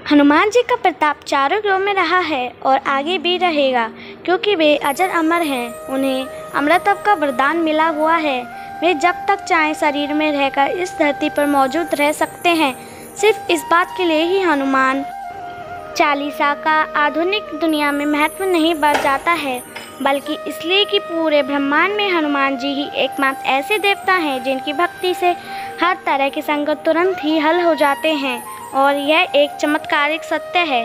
हनुमान जी का प्रताप चारों युगों में रहा है और आगे भी रहेगा, क्योंकि वे अजर अमर हैं। उन्हें अमृतत्व का वरदान मिला हुआ है। वे जब तक चाहें शरीर में रहकर इस धरती पर मौजूद रह सकते हैं। सिर्फ इस बात के लिए ही हनुमान चालीसा का आधुनिक दुनिया में महत्व नहीं बढ़ जाता है, बल्कि इसलिए कि पूरे ब्रह्मांड में हनुमान जी ही एकमात्र ऐसे देवता हैं जिनकी भक्ति से हर तरह के संकट तुरंत ही हल हो जाते हैं, और यह एक चमत्कारिक सत्य है।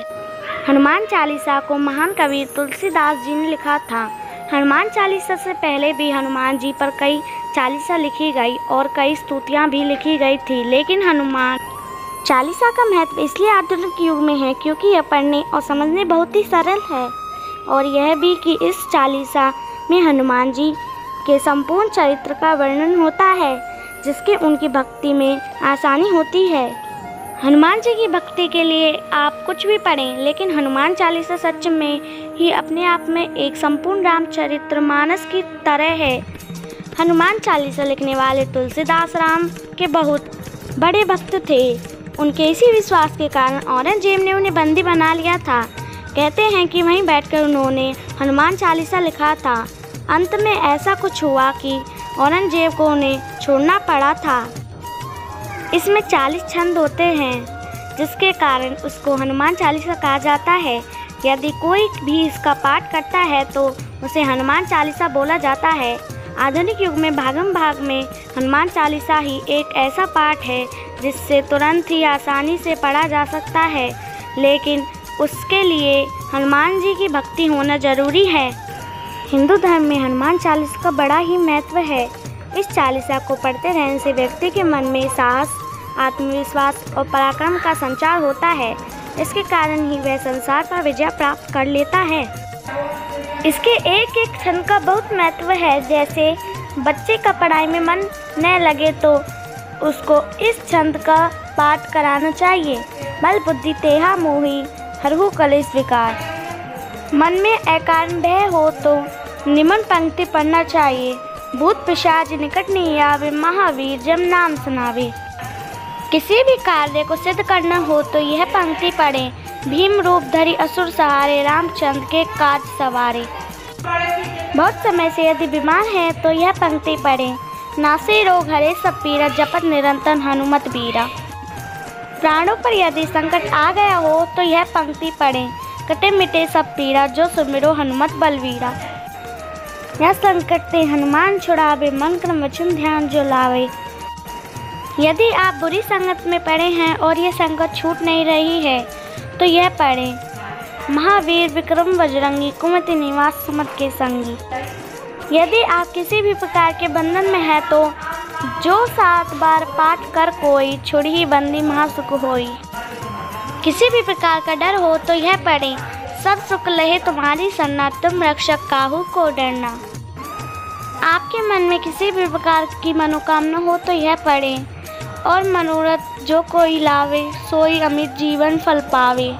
हनुमान चालीसा को महान कवि तुलसीदास जी ने लिखा था। हनुमान चालीसा से पहले भी हनुमान जी पर कई चालीसा लिखी गई और कई स्तुतियाँ भी लिखी गई थी, लेकिन हनुमान चालीसा का महत्व इसलिए आधुनिक युग में है क्योंकि यह पढ़ने और समझने बहुत ही सरल है, और यह भी कि इस चालीसा में हनुमान जी के संपूर्ण चरित्र का वर्णन होता है, जिसके उनकी भक्ति में आसानी होती है। हनुमान जी की भक्ति के लिए आप कुछ भी पढ़ें, लेकिन हनुमान चालीसा सच में ही अपने आप में एक संपूर्ण रामचरित्र मानस की तरह है। हनुमान चालीसा लिखने वाले तुलसीदास राम के बहुत बड़े भक्त थे। उनके इसी विश्वास के कारण औरंगजेब ने उन्हें बंदी बना लिया था। कहते हैं कि वहीं बैठकर उन्होंने हनुमान चालीसा लिखा था। अंत में ऐसा कुछ हुआ कि औरंगजेब को उन्हें छोड़ना पड़ा था। इसमें 40 छंद होते हैं, जिसके कारण उसको हनुमान चालीसा कहा जाता है। यदि कोई भी इसका पाठ करता है तो उसे हनुमान चालीसा बोला जाता है। आधुनिक युग में भागम भाग में हनुमान चालीसा ही एक ऐसा पाठ है जिससे तुरंत ही आसानी से पढ़ा जा सकता है, लेकिन उसके लिए हनुमान जी की भक्ति होना जरूरी है। हिंदू धर्म में हनुमान चालीसा का बड़ा ही महत्व है। इस चालीसा को पढ़ते रहने से व्यक्ति के मन में साहस, आत्मविश्वास और पराक्रम का संचार होता है। इसके कारण ही वह संसार पर विजय प्राप्त कर लेता है। इसके एक एक छंद का बहुत महत्व है। जैसे बच्चे का पढ़ाई में मन न लगे तो उसको इस छंद का पाठ कराना चाहिए। बल बुद्धि तेहा मोही हरहु कलेश विकार। मन में अकारण भय हो तो निम्न पंक्ति पढ़ना चाहिए। भूत पिशाच निकट नहीं आवे, महावीर जब नाम सुनावे। किसी भी कार्य को सिद्ध करना हो तो यह पंक्ति पढ़ें। भीम रूप धरि असुर सहारे, रामचंद्र के काज सवारे। बहुत समय से यदि बीमार हैं तो यह पंक्ति पढ़ें। नासे रोग हरे सब पीरा, जपत निरंतर हनुमत बीरा। प्राणों पर यदि संकट आ गया हो तो यह पंक्ति पढ़ें। कटे मिटे सब पीरा, जो सुमिरो हनुमत बलवीरा। यह संकट ते हनुमान छुड़ावे, मन क्रम वचन ध्यान जो लावे। यदि आप बुरी संगत में पड़े हैं और यह संगत छूट नहीं रही है तो यह पढ़ें। महावीर विक्रम बजरंगी, कुमति निवास सुमत के संगी। यदि आप किसी भी प्रकार के बंधन में है तो जो 7 बार पाठ कर कोई, छुड़ी बंदी महासुख होई। किसी भी प्रकार का डर हो तो यह पढ़ें। सब सुख लहे तुम्हारी सरना, तुम रक्षक काहू को डरना। आपके मन में किसी भी प्रकार की मनोकामना हो तो यह पढ़ें। और मनोरथ जो कोई लावे, सोई अमित जीवन फल पावे।